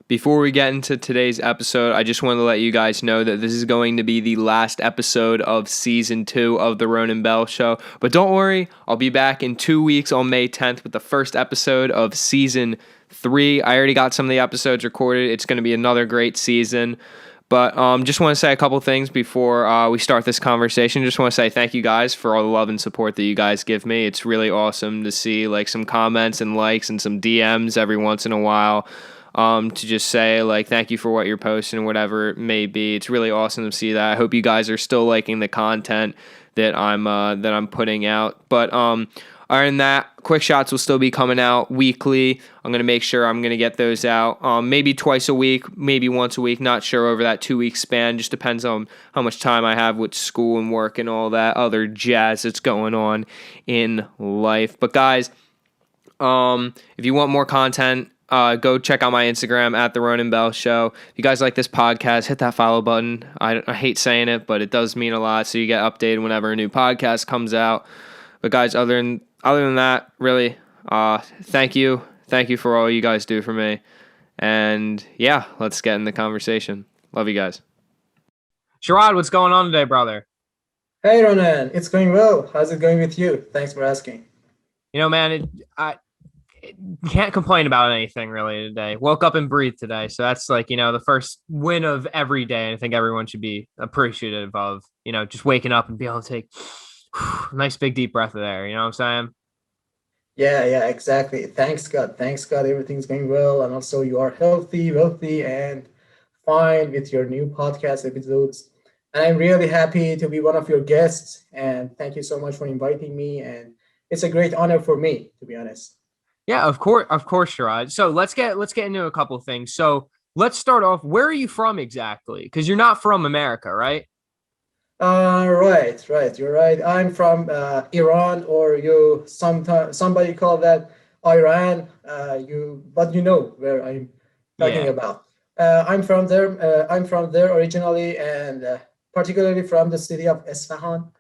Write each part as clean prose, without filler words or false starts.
Before we get into today's episode, I just want to let you guys know that this is going to be the last episode of Season 2 of The Ronan Bell Show. But don't worry, I'll be back in 2 weeks on May 10th with the first episode of Season 3. I already got some of the episodes recorded. It's going to be another great season. But just want to say a couple things before we start this conversation. Just want to say thank you guys for all the love and support that you guys give me. It's really awesome to see like some comments and likes and some DMs every once in a while. To just say like thank you for what you're posting, whatever it may be. It's really awesome to see that. I hope you guys are still liking the content that I'm putting out. But other than that, quick shots will still be coming out weekly. I'm gonna make sure I'm gonna get those out. Maybe twice a week, maybe once a week. Not sure over that 2 week span. Just depends on how much time I have with school and work and all that other jazz that's going on in life. But guys, if you want more content, go check out my Instagram at The Ronan Bell Show. If you guys like this podcast, hit that follow button. I hate saying it, but it does mean a lot, so you get updated whenever a new podcast comes out. But guys, other than that, really, thank you. Thank you for all you guys do for me. And yeah, let's get in the conversation. Love you guys. Shahrad, what's going on today, brother? Hey, Ronan. It's going well. How's it going with you? Thanks for asking. You know, man, I can't complain about anything really today. Woke up and breathed today. So that's like, the first win of every day. And I think everyone should be appreciative of, just waking up and be able to take a nice big deep breath of air. You know what I'm saying? Yeah, exactly. Thanks, God. Thanks, God. Everything's going well. And also you are healthy, wealthy, and fine with your new podcast episodes. And I'm really happy to be one of your guests. And thank you so much for inviting me. And it's a great honor for me, to be honest. Yeah, of course, Sharad. So let's get into a couple of things. So let's start off. Where are you from exactly? Because you're not from America, right? Right. You're right. I'm from Iran, or somebody call that Iran. But you know where I'm talking Yeah. about. I'm from there. I'm from there originally, and particularly from the city of Isfahan,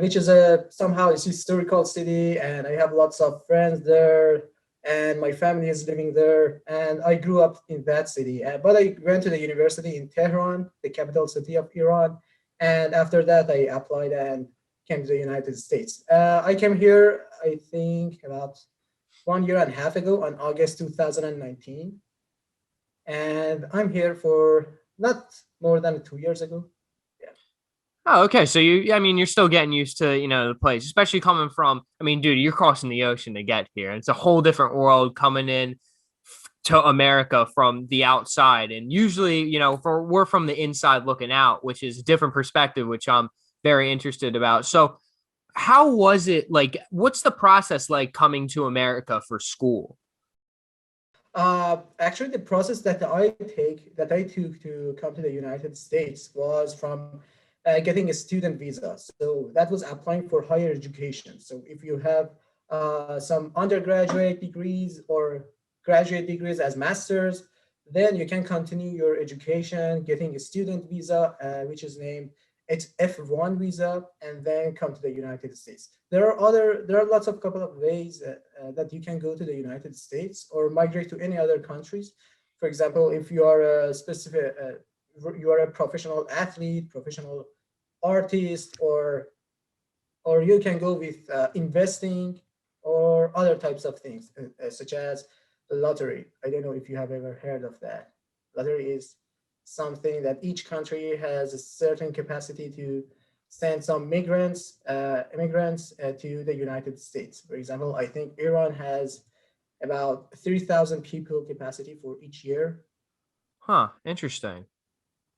which is somehow a historical city, and I have lots of friends there, and my family is living there, and I grew up in that city. But I went to the university in Tehran, the capital city of Iran, and after that I applied and came to the United States. I came here, I think, about 1.5 years ago on August 2019, and I'm here for not more than 2 years ago. Oh, okay. So you're still getting used to, the place, especially coming from, dude, you're crossing the ocean to get here. It's a whole different world coming in to America from the outside. And usually, we're from the inside looking out, which is a different perspective, which I'm very interested about. So how was it like, what's the process like coming to America for school? Actually, the process that I took to come to the United States was from getting a student visa. So that was applying for higher education. So if you have some undergraduate degrees or graduate degrees as masters, then you can continue your education, getting a student visa, which is named F1 visa, and then come to the United States. There are lots of couple of ways that you can go to the United States or migrate to any other countries. For example, if you are you are a professional athlete, professional artist, or you can go with investing or other types of things, such as lottery. I don't know if you have ever heard of that. Lottery is something that each country has a certain capacity to send some immigrants to the United States. For example, I think Iran has about 3,000 people capacity for each year. Huh. Interesting.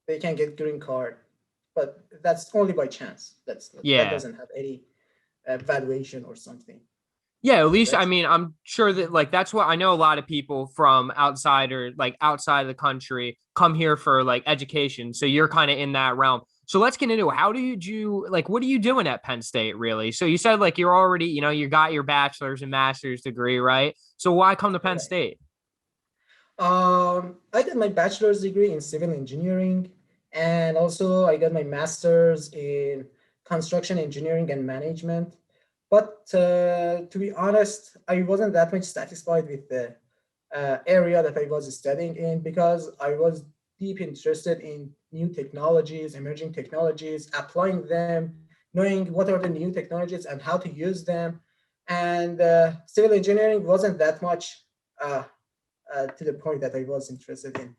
They can get green card, but that's only by chance. That Yeah. doesn't have any valuation or something. Yeah, at least Correct? I'm sure that like that's what I know. A lot of people from outside or like outside of the country come here for like education. So you're kind of in that realm. So let's get into it. How did you like what are you doing at Penn State really? So you said like you're already, you got your bachelor's and master's degree, right? So why come to Penn Correct. State? I got my bachelor's degree in civil engineering, and also I got my master's in construction engineering and management. But to be honest, I wasn't that much satisfied with area that I was studying in because I was deep interested in new technologies, emerging technologies, applying them, knowing what are the new technologies and how to use them. And civil engineering wasn't that much uh, to the point that I was interested in.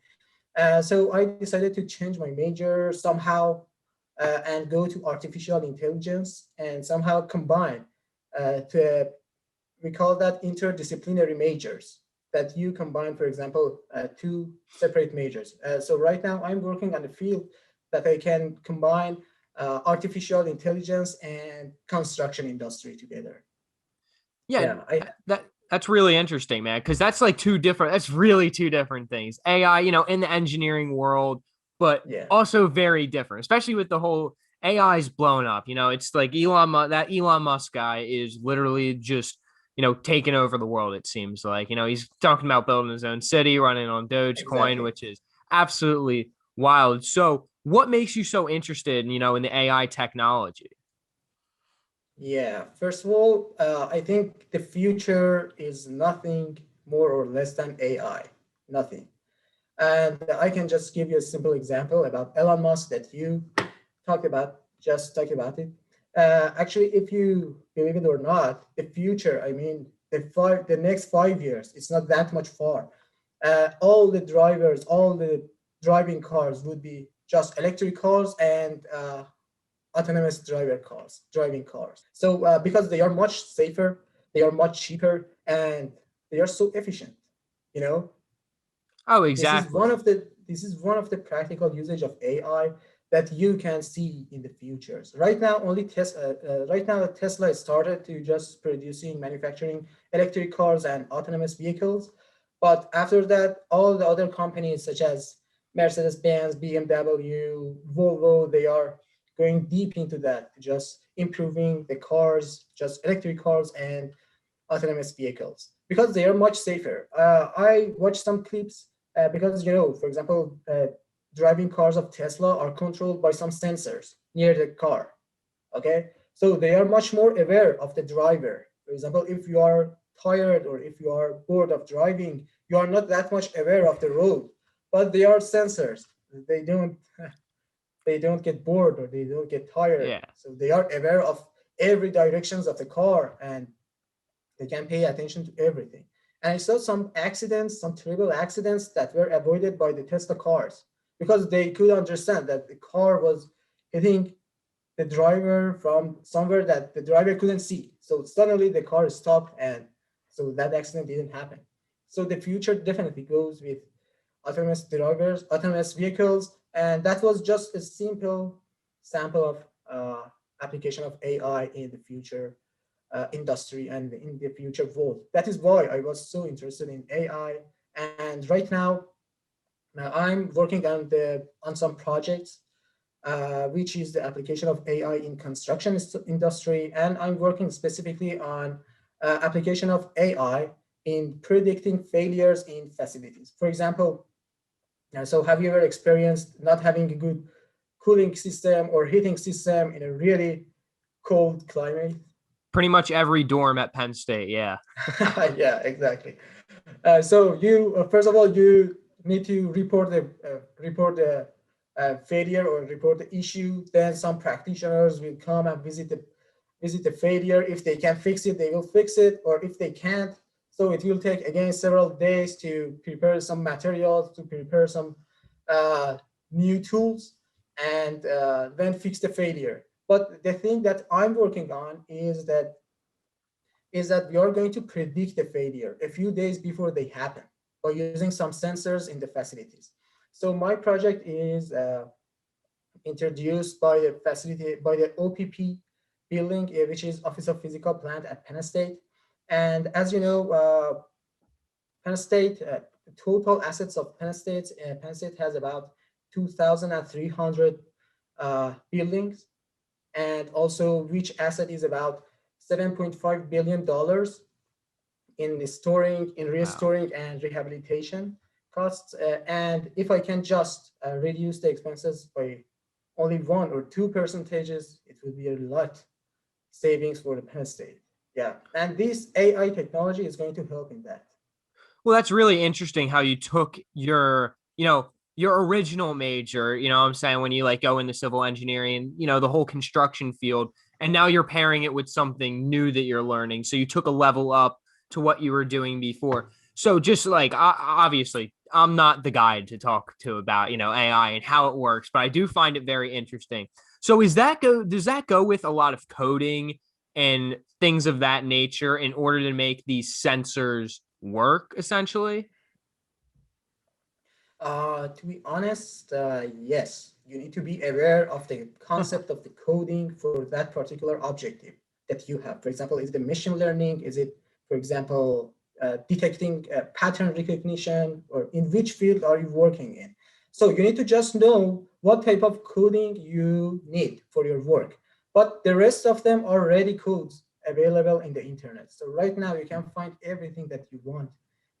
So I decided to change my major somehow and go to artificial intelligence and somehow combine to we call that interdisciplinary majors that you combine, for example, two separate majors. So right now I'm working on a field that I can combine artificial intelligence and construction industry together. Yeah, Yeah, I that's really interesting, man, because that's like that's really two different things. AI, in the engineering world, but yeah, also very different, especially with the whole AI's blown up. It's like that Elon Musk guy is literally just, taking over the world, it seems like. He's talking about building his own city, running on Dogecoin, exactly. which is absolutely wild. So, what makes you so interested, in the AI technology? Yeah, first of all, I think the future is nothing more or less than AI, nothing. And I can just give you a simple example about Elon Musk that you just talked about it. Actually, if you believe it or not, the future, I mean, the next 5 years, it's not that much far. All the driving cars would be just electric cars and autonomous driving cars. So because they are much safer, they are much cheaper, and they are so efficient. You know, Oh, this is exactly. one of the practical usage of AI that you can see in the futures. Right now, only Tesla. Right now, Tesla started to just producing, manufacturing electric cars and autonomous vehicles. But after that, all the other companies such as Mercedes-Benz, BMW, Volvo, they are going deep into that, just improving the cars, just electric cars and autonomous vehicles because they are much safer. I watched some clips because for example, driving cars of Tesla are controlled by some sensors near the car. Okay, so they are much more aware of the driver. For example, if you are tired or if you are bored of driving, you are not that much aware of the road, but they are sensors. They don't they don't get bored or they don't get tired. Yeah. So they are aware of every directions of the car and they can pay attention to everything. And I saw some accidents, some terrible accidents that were avoided by the Tesla cars because they could understand that the car was hitting the driver from somewhere that the driver couldn't see. So suddenly the car stopped and so that accident didn't happen. So the future definitely goes with autonomous drivers, autonomous vehicles, and that was just a simple sample of application of AI in the future industry and in the future world. That is why I was so interested in AI. And right now I'm working on some projects, which is the application of AI in construction industry, and I'm working specifically on application of AI in predicting failures in facilities. For example, so have you ever experienced not having a good cooling system or heating system in a really cold climate? Pretty much every dorm at Penn State. Yeah. Yeah, exactly. So you first of all you need to report the failure or report the issue. Then some practitioners will come and visit the failure. If they can fix it, they will fix it, or if they can't, so it will take again several days to prepare some materials, to prepare some uh, new tools, and then fix the failure. But the thing that I'm working on is that we are going to predict the failure a few days before they happen by using some sensors in the facilities. So my project is introduced by the facility by the OPP building, which is Office of Physical Plant at Penn State. And as you know, Penn State total assets of Penn State has about 2,300 buildings, and also which asset is about $7.5 billion in Wow. restoring and rehabilitation costs. And if I can just reduce the expenses by only 1 or 2 percentages, it will be a lot savings for the Penn State. Yeah, and this AI technology is going to help in that. Well, that's really interesting how you took your original major, what I'm saying, when you like go into civil engineering, the whole construction field, and now you're pairing it with something new that you're learning. So you took a level up to what you were doing before. So just like obviously, I'm not the guy to talk to about, AI and how it works, but I do find it very interesting. So does that go with a lot of coding and things of that nature in order to make these sensors work essentially? To be honest, yes, you need to be aware of the concept of the coding for that particular objective that you have. For example, is the machine learning? Is it, for example, detecting pattern recognition, or in which field are you working in? So you need to just know what type of coding you need for your work. But the rest of them are already codes available in the internet. So right now you can find everything that you want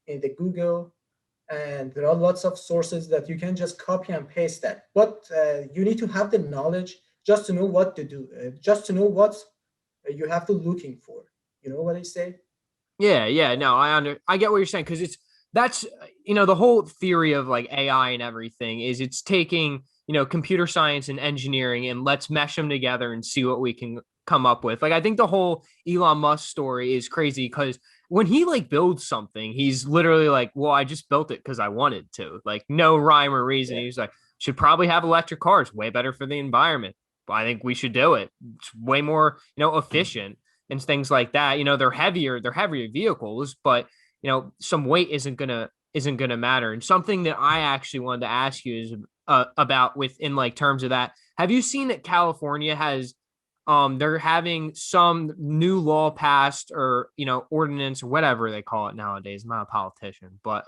in the Google, and there are lots of sources that you can just copy and paste that. But you need to have the knowledge just to know what to do, just to know what you have to looking for. You know what I say? Yeah, yeah, no, I get what you're saying because that's the whole theory of like AI and everything is it's taking, computer science and engineering and let's mesh them together and see what we can come up with. Like I think the whole Elon Musk story is crazy because when he like builds something, he's literally like, "Well, I just built it because I wanted to." Like no rhyme or reason. Yeah. He's like, "Should probably have electric cars, way better for the environment." But I think we should do it. It's way more, efficient and things like that. They're heavier vehicles, but some weight isn't gonna matter. And something that I actually wanted to ask you is about within like terms of that. Have you seen that California has they're having some new law passed or ordinance or whatever they call it nowadays. I'm not a politician, but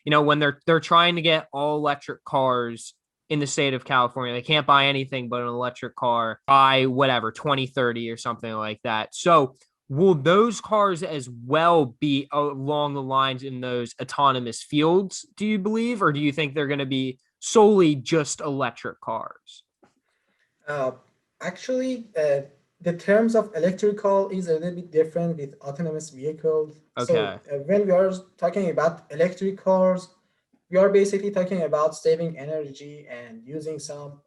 when they're trying to get all electric cars in the state of California. They can't buy anything but an electric car by whatever 2030 or something like that. So will those cars as well be along the lines in those autonomous fields, do you believe, or do you think they're going to be solely just electric cars? Uh, Actually, the terms of electrical is a little bit different with autonomous vehicles. So Okay. when we are talking about electric cars, we are basically talking about saving energy and using some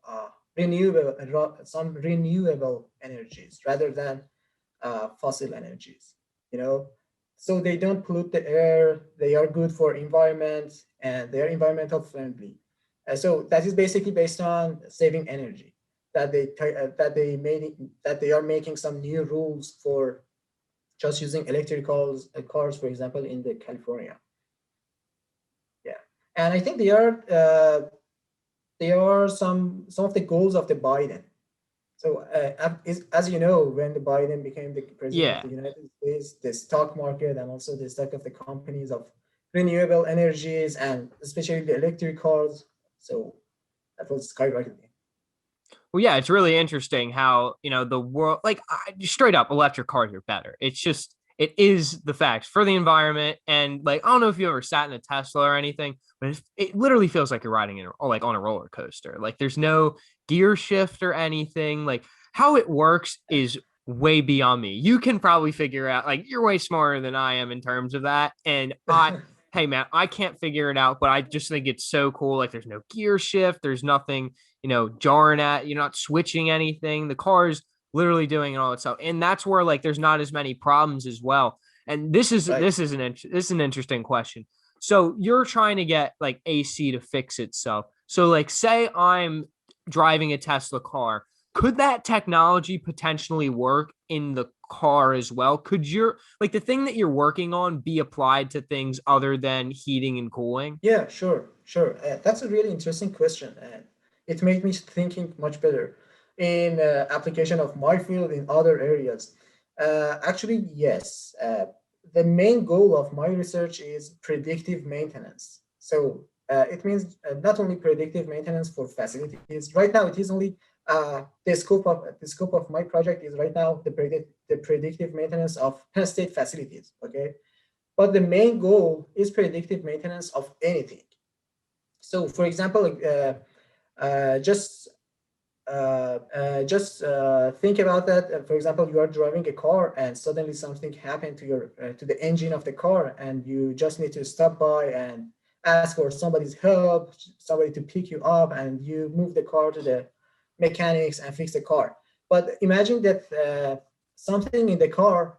renewable energies rather than fossil energies. You know, so they don't pollute the air. They are good for environment and they are environmental friendly. So that is basically based on saving energy. That they are making some new rules for just using electric cars, for example, in the California. Yeah, and I think they are some of the goals of the Biden. So, as you know, when the Biden became the president of Yeah. the United States, the stock market and also the stock of the companies of renewable energies and especially the electric cars, so that was skyrocketing. Well, yeah, it's really interesting how, the world, like straight up electric cars are better. It is the fact for the environment. And like, I don't know if you ever sat in a Tesla or anything, but it literally feels like you're riding like on a roller coaster. Like there's no gear shift or anything. Like how it works is way beyond me. You can probably figure out, like, you're way smarter than I am in terms of that. And hey, man, I can't figure it out, but I just think it's so cool. Like there's no gear shift, there's nothing jarring at, you're not switching anything. The car's literally doing all itself. And that's where like there's not as many problems as well. And Right. this is an interesting question. So you're trying to get like AC to fix itself. So like say I'm driving a Tesla car. Could that technology potentially work in the car as well? Could your like the thing that you're working on be applied to things other than heating and cooling? Yeah, sure, sure. That's a really interesting question, and it made me thinking much better in application of my field in other areas. Actually, yes. The main goal of my research is predictive maintenance. So it means not only predictive maintenance for facilities. Right now, it is only the scope of my project is right now the predictive maintenance of Penn State facilities. Okay, but the main goal is predictive maintenance of anything. So, for example, just just think about that. For example, you are driving a car and suddenly something happened to your to the engine of the car, and you just need to stop by and ask for somebody's help, somebody to pick you up, and you move the car to the mechanics and fix the car. But imagine that something in the car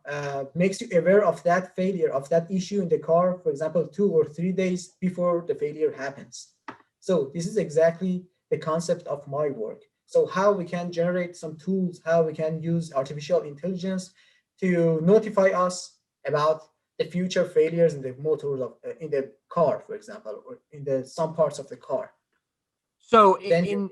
makes you aware of that failure, of that issue in the car, for example, 2 or 3 days before the failure happens. So this is exactly the concept of my work. So how we can generate some tools, how we can use artificial intelligence to notify us about the future failures in the motors of in the car, for example, or in the some parts of the car. So Then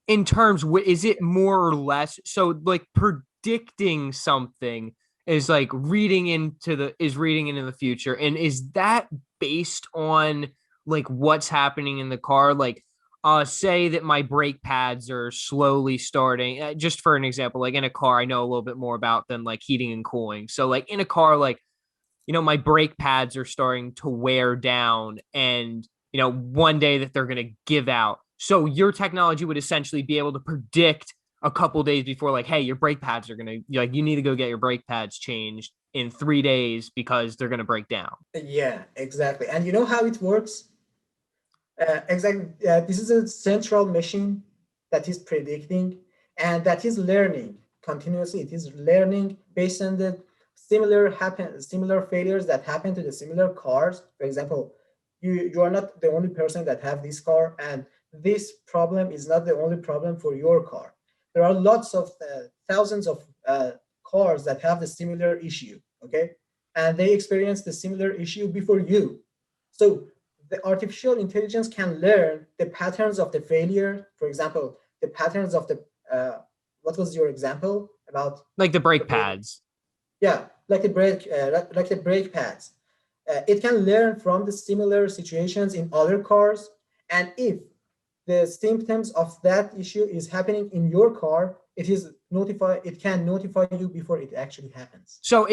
in terms, is it more or less so like predicting something is like reading into the future, and is that based on like what's happening in the car? Like, say that my brake pads are slowly starting. Just for an example, like in a car, I know a little bit more about than like heating and cooling. So like in a car, like my brake pads are starting to wear down and, one day that they're going to give out. So your technology would essentially be able to predict a couple days before, like, hey, your brake pads are going to, like, you need to go get your brake pads changed in 3 days because they're going to break down. yeah, exactly. And you know how it works? Exactly. This is a central machine that is predicting and that is learning continuously. It is learning based on the similar failures that happen to the similar cars. For example, you are not the only person that have this car, and this problem is not the only problem for your car. There are lots of thousands of cars that have the similar issue. Okay, and they experience the similar issue before you. So the artificial intelligence can learn the patterns of the failure. For example, the patterns of the what was your example about Like the the brake brake? pads. Yeah, like the brake pads. It can learn from the similar situations in other cars, and if the symptoms of that issue is happening in your car, it can notify you before it actually happens. So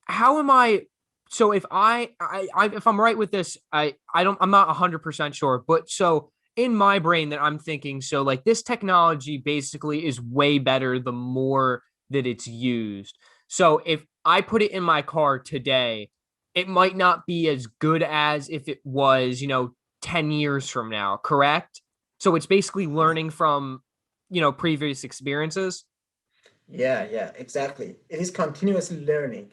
how am I, so if if I'm right with this, I'm not 100% sure, but so in my brain that I'm thinking, so like this technology basically is way better the more that it's used. So if I put it in my car today, it might not be as good as if it was, 10 years from now, correct? So it's basically learning from, previous experiences. Yeah, exactly. It is continuously learning.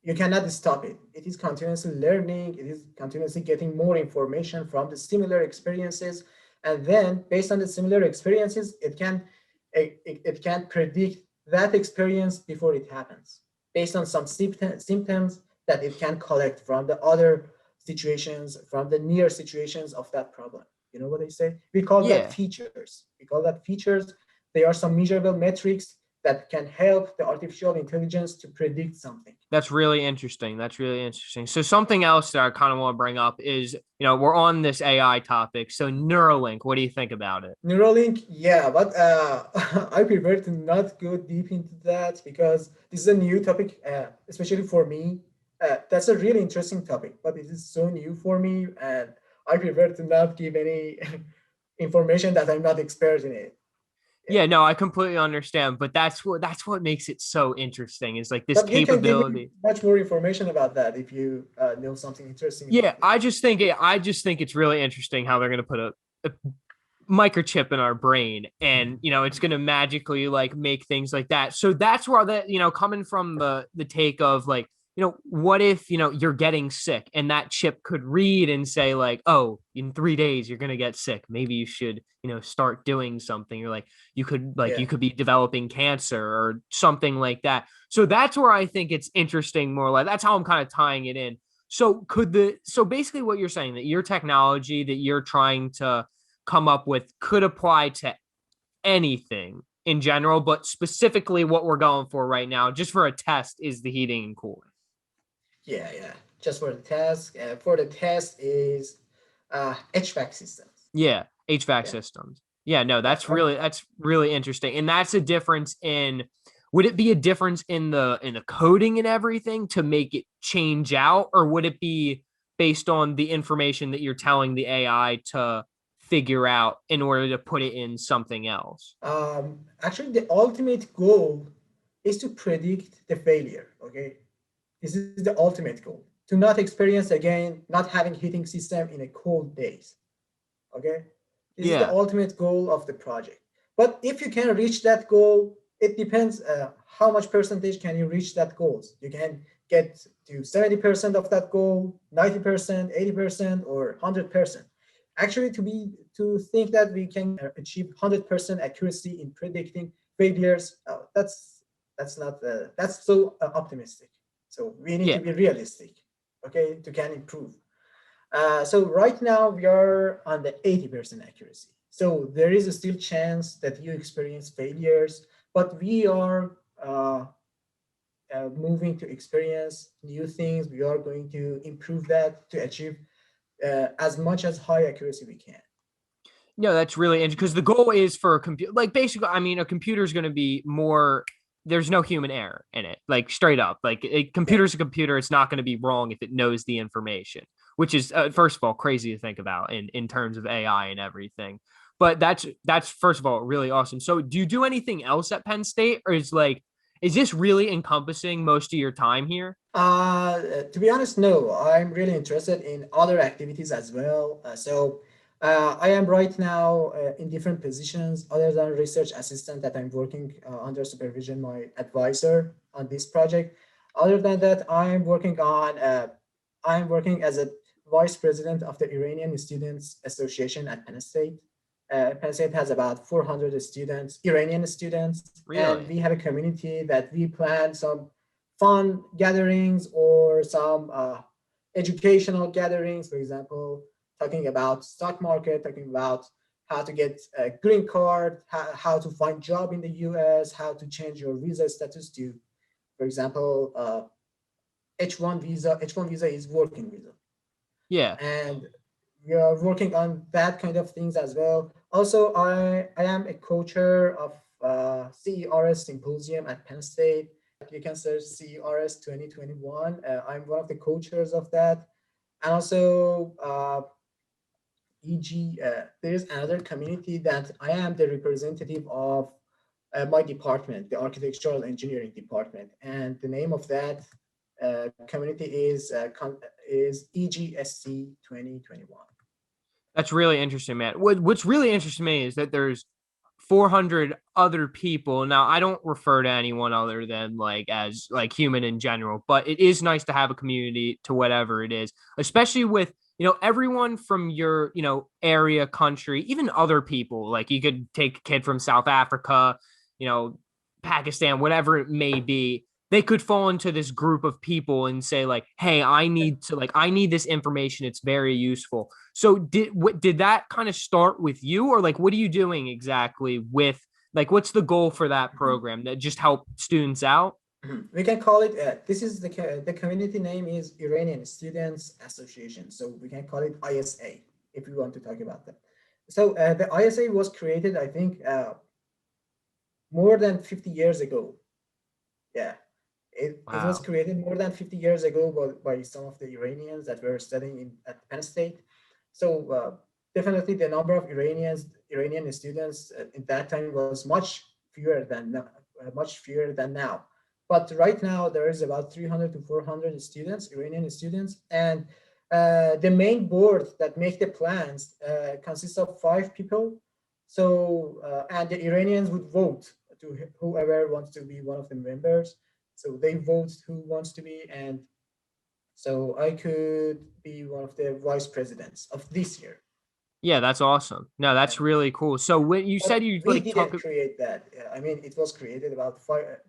You cannot stop it. It is continuously learning. It is continuously getting more information from the similar experiences, and then based on the similar experiences, it can predict that experience before it happens, based on some symptoms that it can collect from the other situations, from the near situations of that problem. You know what I say? We call that Yeah. features. We call that features. They are some measurable metrics that can help the artificial intelligence to predict something. That's really interesting. That's really interesting. So something else that I kind of want to bring up is, we're on this AI topic. So Neuralink, what do you think about it? Neuralink, yeah, but I prefer to not go deep into that because this is a new topic, especially for me. That's a really interesting topic, but it is so new for me, and I prefer to not give any information that I'm not expert in it. Yeah, Yeah, no, I completely understand, but that's what makes it so interesting is like this but you can give me capability. much more information about that if you know something interesting Yeah, about it. I just think it's really interesting how they're going to put a microchip in our brain and it's going to magically like make things like that. So that's where that coming from the take of like what if you're getting sick and that chip could read and say like, oh, in 3 days you're going to get sick, maybe you should start doing something. You're like, you Yeah. could be developing cancer or something like that. So that's where I think it's interesting, more like that's how I'm kind of tying it in. So basically what you're saying, that your technology that you're trying to come up with could apply to anything in general, but specifically what we're going for right now, just for a test, is the heating and cooling. Yeah. Just for the test. For the test is HVAC systems. Yeah, HVAC Yeah, systems. Yeah, no, yeah. that's really interesting. And that's a difference in, would it be a difference in the coding and everything to make it change out, or would it be based on the information that you're telling the AI to figure out in order to put it in something else? Actually, the ultimate goal is to predict the failure. Okay, this is the ultimate goal. To not experience again not having heating system in a cold days. Okay, this is the Yeah. ultimate goal of the project. But if you can reach that goal, it depends how much percentage can you reach that goals. You can get to 70% of that goal, 90%, 80%, or 100%. Actually, to think that we can achieve 100% accuracy in predicting failures, that's not that's so optimistic. So we need to Yeah. be realistic, okay, to can improve. So right now we are on the 80% accuracy. So there is a still chance that you experience failures, but we are moving to experience new things. We are going to improve that to achieve as much as high accuracy we can. No, that's really interesting because the goal is for a computer. Like basically, I mean, a computer is going to be more. There's no human error in it. Like straight up, like a Yeah. computer's a computer. It's not going to be wrong if it knows the information, which is first of all crazy to think about in terms of AI and everything. But that's first of all really awesome. So, do you do anything else at Penn State, or is this really encompassing most of your time here? To be honest, no. I'm really interested in other activities as well. I am right now in different positions other than research assistant that I'm working under supervision my advisor on this project. Other than that, I'm working as a vice president of the Iranian Students Association at Penn State. Penn State has about 400 students, Iranian students, and Really? we have a community that we plan some fun gatherings or some educational gatherings, for example, talking about stock market, talking about how to get a green card, how to find job in the US, how to change your visa status to, for example, H1 visa. H1 visa is working visa. Yeah. And we are working on that kind of things as well. Also, I am a co-chair of CERS Symposium at Penn State. You can search CERS 2021. I'm one of the co-chairs of that. And also, EG, there is another community that I am the representative of my department, the Architectural Engineering Department. And the name of that community is EGSC 2021. That's really interesting, man. What's really interesting to me is that there's 400 other people. Now, I don't refer to anyone other than like as like human in general, but it is nice to have a community to whatever it is, especially with, everyone from your, area, country, even other people. Like you could take a kid from South Africa, you know, Pakistan, whatever it may be. They could fall into this group of people and say like, "Hey, I need this information. It's very useful." So did that kind of start with you, or like what are you doing exactly with like what's the goal for that Mhm. program that just help students out? Mhm. We can call it, this is the community name is Iranian Students Association. So we can call it ISA if we want to talk about that. So the ISA was created, I think, more than 50 years ago. Yeah, it was Wow. created more than 50 years ago by some of the Iranians that were studying at Penn State. So definitely the number of Iranian students at that time was much fewer than now. But right now there is about 300 to 400 students, Iranian students, and the main board that make the plans consists of 5 people. So and the Iranians would vote to whoever wants to be one of the members. So they vote who wants to be, and so I could be one of the vice presidents of this year. Yeah, that's awesome. No, Yeah. that's really cool. So when you said But you we like talk. didn't create that. I mean, it was created about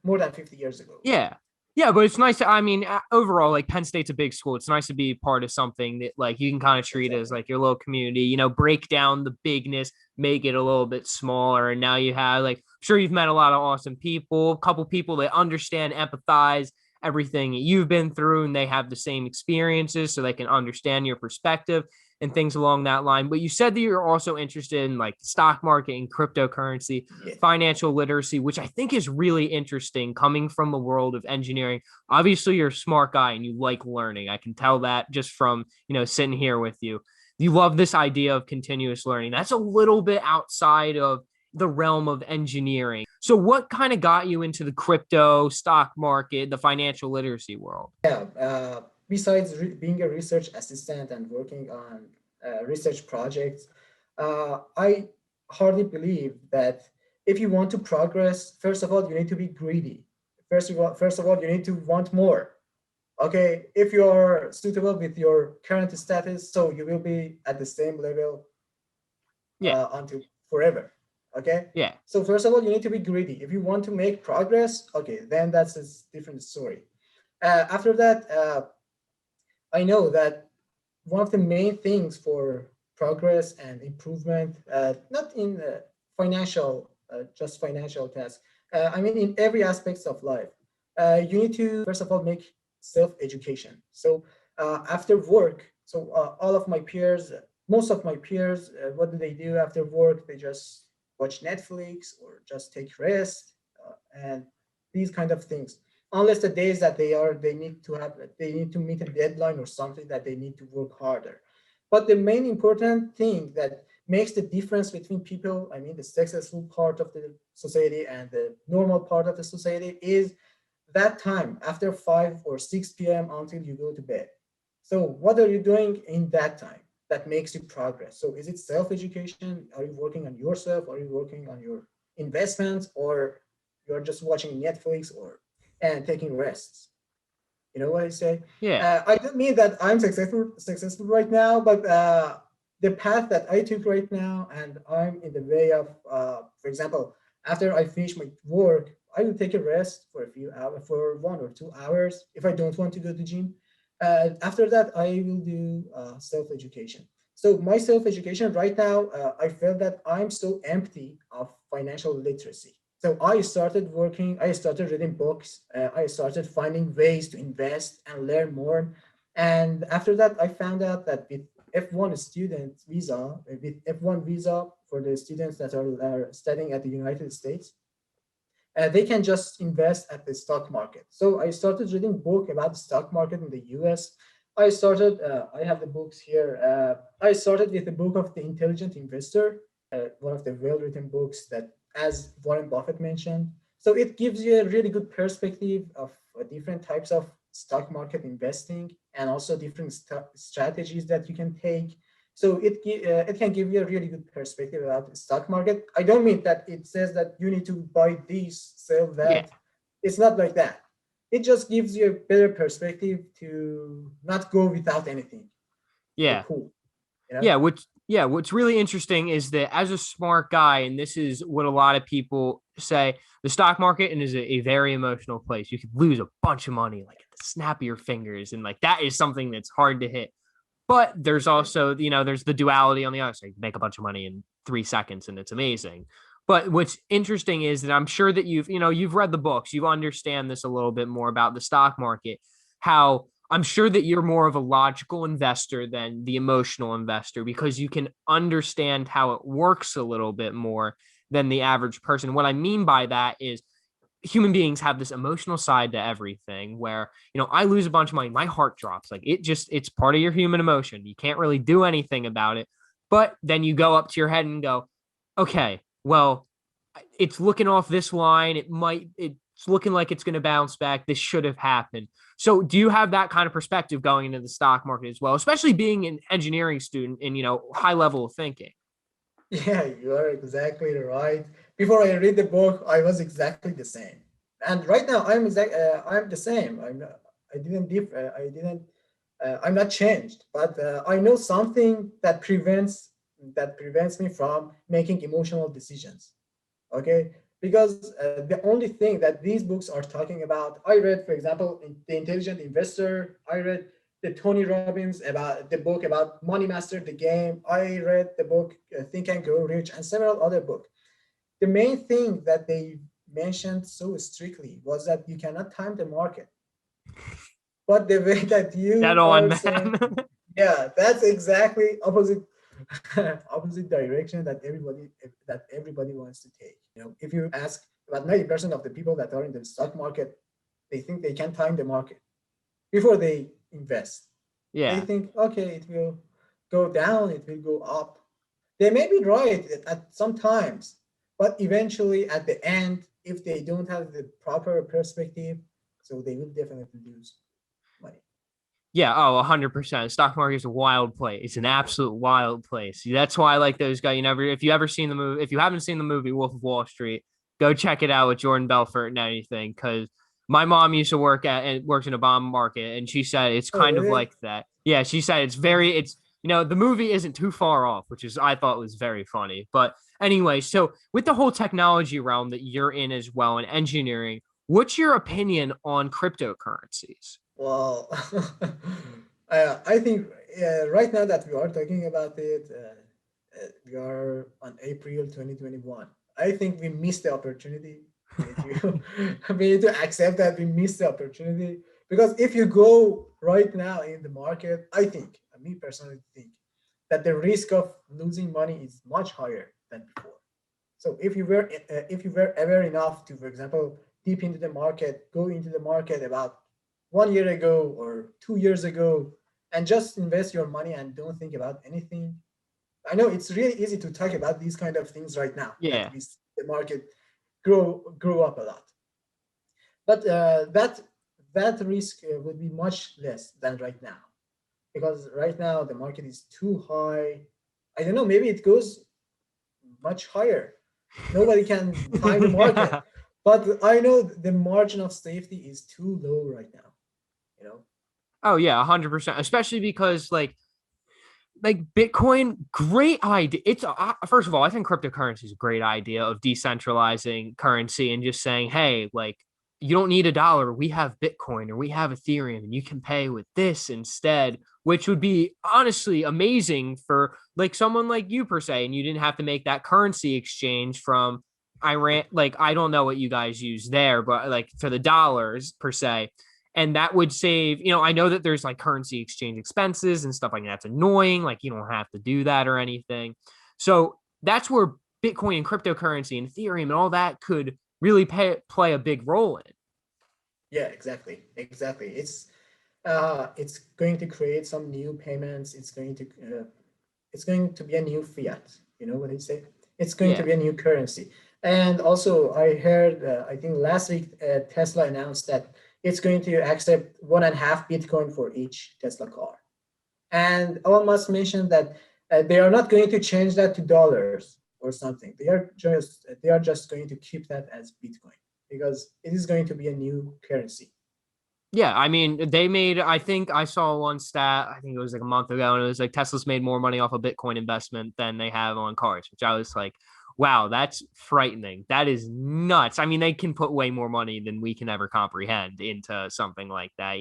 more than 50 years ago. Yeah. Yeah, but it's nice to, I mean, overall, like Penn State's a big school. It's nice to be part of something that like you can kind of treat as Exactly. like your little community, break down the bigness, make it a little bit smaller. And now you have like, I'm sure you've met a lot of awesome people, a couple people that understand, empathize everything you've been through, and they have the same experiences so they can understand your perspective and things along that line. But you said that you're also interested in like the stock market and cryptocurrency, Yeah. financial literacy, which I think is really interesting coming from the world of engineering. Obviously, you're a smart guy and you like learning. I can tell that just from, sitting here with you. you love this idea of continuous learning. That's a little bit outside of the realm of engineering. So what kind of got you into the crypto, stock market, the financial literacy world? Yeah, besides being a research assistant and working on research projects, I hardly believe that if you want to progress, first of all, you need to be greedy. First of all, you need to want more. Okay, if you are suitable with your current status, so you will be at the same level Yeah. until forever. Okay, Yeah. so first of all, you need to be greedy. If you want to make progress, okay, then that's a different story. After that, I know that one of the main things for progress and improvement, not in financial, just financial tasks. I mean, in every aspects of life, you need to first of all make self-education. So after work, so all of my peers, most of my peers, what do they do after work? They just watch Netflix or just take rest and these kind of things, unless the days that they need to meet a deadline or something that they need to work harder. But the main important thing that makes the difference between people, I mean the successful part of the society and the normal part of the society, is that time after 5 or 6 p.m. until you go to bed. So what are you doing in that time that makes you progress? So is it self-education? Are you working on yourself? Are you working on your investments, or you're just watching Netflix or and taking rests? You know what I say? Yeah. I don't mean that I'm successful right now, but the path that I took right now, and I'm in the way of, for example, after I finish my work, I will take a rest for a few hours, for 1 or 2 hours, if I don't want to go to gym. After that, I will do self-education. So my self-education right now, I felt that I'm so empty of financial literacy. So I started reading books, I started finding ways to invest and learn more. And after that, I found out that with F1 visa for the students that are studying at the United States, they can just invest at the stock market. So I started reading book about the stock market in the US. I have the books here. I started with the book of The Intelligent Investor, one of the well-written books that, as Warren Buffett mentioned. So it gives you a really good perspective of different types of stock market investing and also different strategies that you can take. So it can give you a really good perspective about the stock market. I don't mean that it says that you need to buy this, sell Yeah. that. It's not like that. It just gives you a better perspective to not go without anything. So Yeah. cool, you know? What's really interesting is that as a smart guy, and this is what a lot of people say, the stock market and is a very emotional place. You could lose a bunch of money like at the snap of your fingers, and like that is something that's hard to hit. But there's also, there's the duality on the other side. You make a bunch of money in 3 seconds and it's amazing. But what's interesting is that I'm sure that you've read the books, you understand this a little bit more about the stock market, how I'm sure that you're more of a logical investor than the emotional investor because you can understand how it works a little bit more than the average person. What I mean by that is human beings have this emotional side to everything where, I lose a bunch of money, my heart drops. Like it's part of your human emotion. You can't really do anything about it. But then you go up to your head and go, okay, well, it's looking off this line. It's looking like it's going to bounce back. This should have happened. So do you have that kind of perspective going into the stock market as well, especially being an engineering student and, high level of thinking? Yeah, you are exactly right. Before I read the book, I was exactly the same, and right now I'm the same. I didn't diff, I didn't I'm not changed, but I know something that prevents me from making emotional decisions. Okay, because the only thing that these books are talking about, I read, for example, in The Intelligent Investor, I read the Tony Robbins about the book about Money Master the Game, I read the book Think and Grow Rich, and several other books. The main thing that they mentioned so strictly was that you cannot time the market, but the way that Dead you on, are saying, man. yeah, that's exactly opposite opposite direction that everybody wants to take. If you ask about 90% of the people that are in the stock market, they think they can time the market before they invest. They Yeah. think, okay, it will. go down, it will go up. They may be right at some times, but eventually at the end, if they don't have the proper perspective, so they will definitely lose money. Yeah, oh, 100%. Stock market is a wild place. It's an absolute wild place. That's why I like those guys. If you ever seen the movie, if you haven't seen the movie Wolf of Wall Street, go check it out with Jordan Belfort and anything. Because my mom used to work at and works in a bond market, and she said it's Oh, kind of really? like that. Yeah, she said it's the movie isn't too far off, which is I thought was very funny. But anyway, so with the whole technology realm that you're in as well and engineering, what's your opinion on cryptocurrencies? Well, I think right now that we are talking about it, we are on April 2021. I think we missed the opportunity. We need to, we need to accept that we missed the opportunity because if you go right now in the market, I think, me personally think, that the risk of losing money is much higher than before. So if you were ever enough to, for example, deep into the market, go into the market about 1 year ago or 2 years ago, and just invest your money and don't think about anything. I know it's really easy to talk about these kind of things right now that Yeah. we see the market grow up a lot, but that risk would be much less than right now because right now the market is too high. I don't know, maybe it goes much higher. Nobody can time the market, Yeah. but I know the margin of safety is too low right now. You know. Oh yeah, 100%. Especially because like Bitcoin, great idea. It's first of all, I think cryptocurrency is a great idea of decentralizing currency and just saying, hey, like you don't need a dollar. We have Bitcoin or we have Ethereum, and you can pay with this instead, which would be honestly amazing for like someone like you per se, and you didn't have to make that currency exchange from Iran. Like I don't know what you guys use there, but like for the dollars per se, and that would save, I know that there's like currency exchange expenses and stuff like that. That's annoying. Like you don't have to do that or anything. So that's where Bitcoin and cryptocurrency and Ethereum and all that could really play a big role in. Yeah, exactly. It's going to create some new payments. It's going to be a new fiat. You know what I say? It's going to Yeah. be a new currency. And also, I heard, I think last week, Tesla announced that it's going to accept 1.5 Bitcoin for each Tesla car. And Elon Musk mentioned that they are not going to change that to dollars or something. They are just going to keep that as Bitcoin because it is going to be a new currency. Yeah, I mean, I think I saw one stat, I think it was like a month ago, and it was like Tesla's made more money off a Bitcoin investment than they have on cars, which I was like, wow, that's frightening. That is nuts. I mean, they can put way more money than we can ever comprehend into something like that,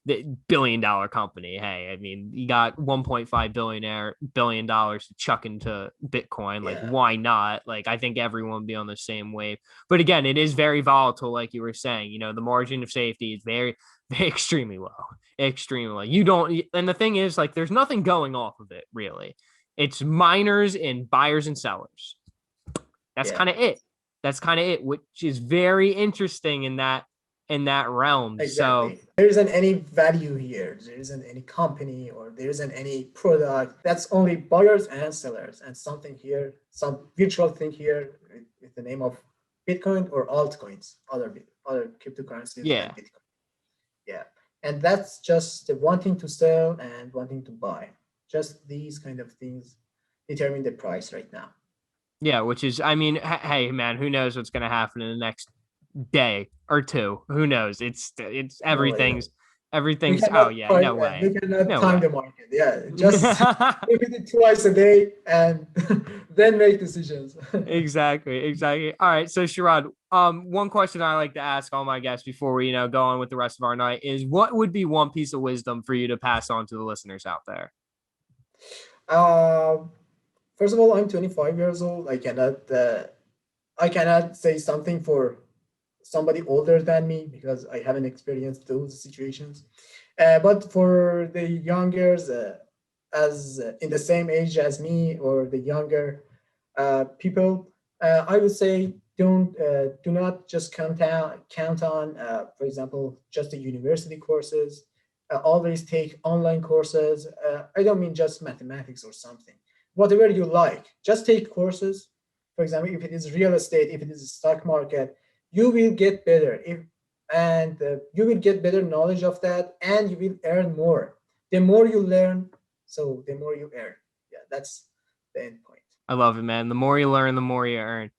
the billion-dollar company. Hey, I mean, you got 1.5 billion dollars to chuck into Bitcoin. Like, Yeah, why not? Like, I think everyone would be on the same wave. But again, it is very volatile, like you were saying. The margin of safety is very extremely low, extremely low. You don't, and the thing is, like, there's nothing going off of it really. It's miners and buyers and sellers. That's yeah, kind of it. That's kind of it, which is very interesting in that realm. So exactly. There isn't any value here. There isn't any company or there isn't any product. That's only buyers and sellers and something here, some virtual thing here with the name of Bitcoin or altcoins, other cryptocurrencies than yeah, Bitcoin. Yeah. And that's just wanting to sell and wanting to buy. Just these kind of things determine the price right now. yeah, which is, I mean, hey man, who knows what's gonna happen in the next day or two? Who knows? It's No way. We everything's. Oh cannot yeah, time, no way, we cannot no time way. the market. Yeah, just look at it twice a day and then make decisions. Exactly, exactly. All right, so Sharad, one question I like to ask all my guests before we, go on with the rest of our night is, what would be one piece of wisdom for you to pass on to the listeners out there? uh, First of all, I'm 25 years old. I cannot say something for somebody older than me because I haven't experienced those situations. But for the youngers, as in the same age as me or the younger people, I would say do not just count on, for example, just the university courses. always take online courses. I don't mean just mathematics or something. Whatever you like, just take courses. For example, if it is real estate, if it is stock market, you will get better. If and you will get better knowledge of that, and you will earn more. The more you learn, so the more you earn. Yeah, that's the end point. I love it, man. The more you learn, the more you earn.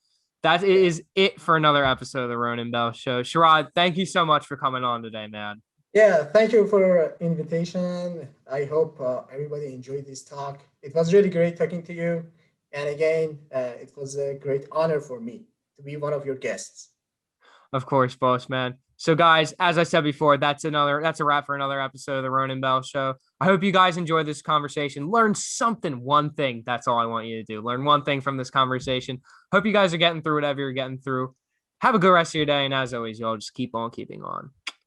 That Yeah. is it for another episode of the Ronan Bell Show. Sharad, thank you so much for coming on today, man. Yeah, thank you for invitation. I hope everybody enjoyed this talk. It was really great talking to you. And again, it was a great honor for me to be one of your guests. Of course, boss man. So, guys, as I said before, that's a wrap for another episode of the Ronan Bell Show. I hope you guys enjoyed this conversation. Learn something, one thing. That's all I want you to do. Learn one thing from this conversation. Hope you guys are getting through whatever you're getting through. Have a good rest of your day, and as always, y'all just keep on keeping on.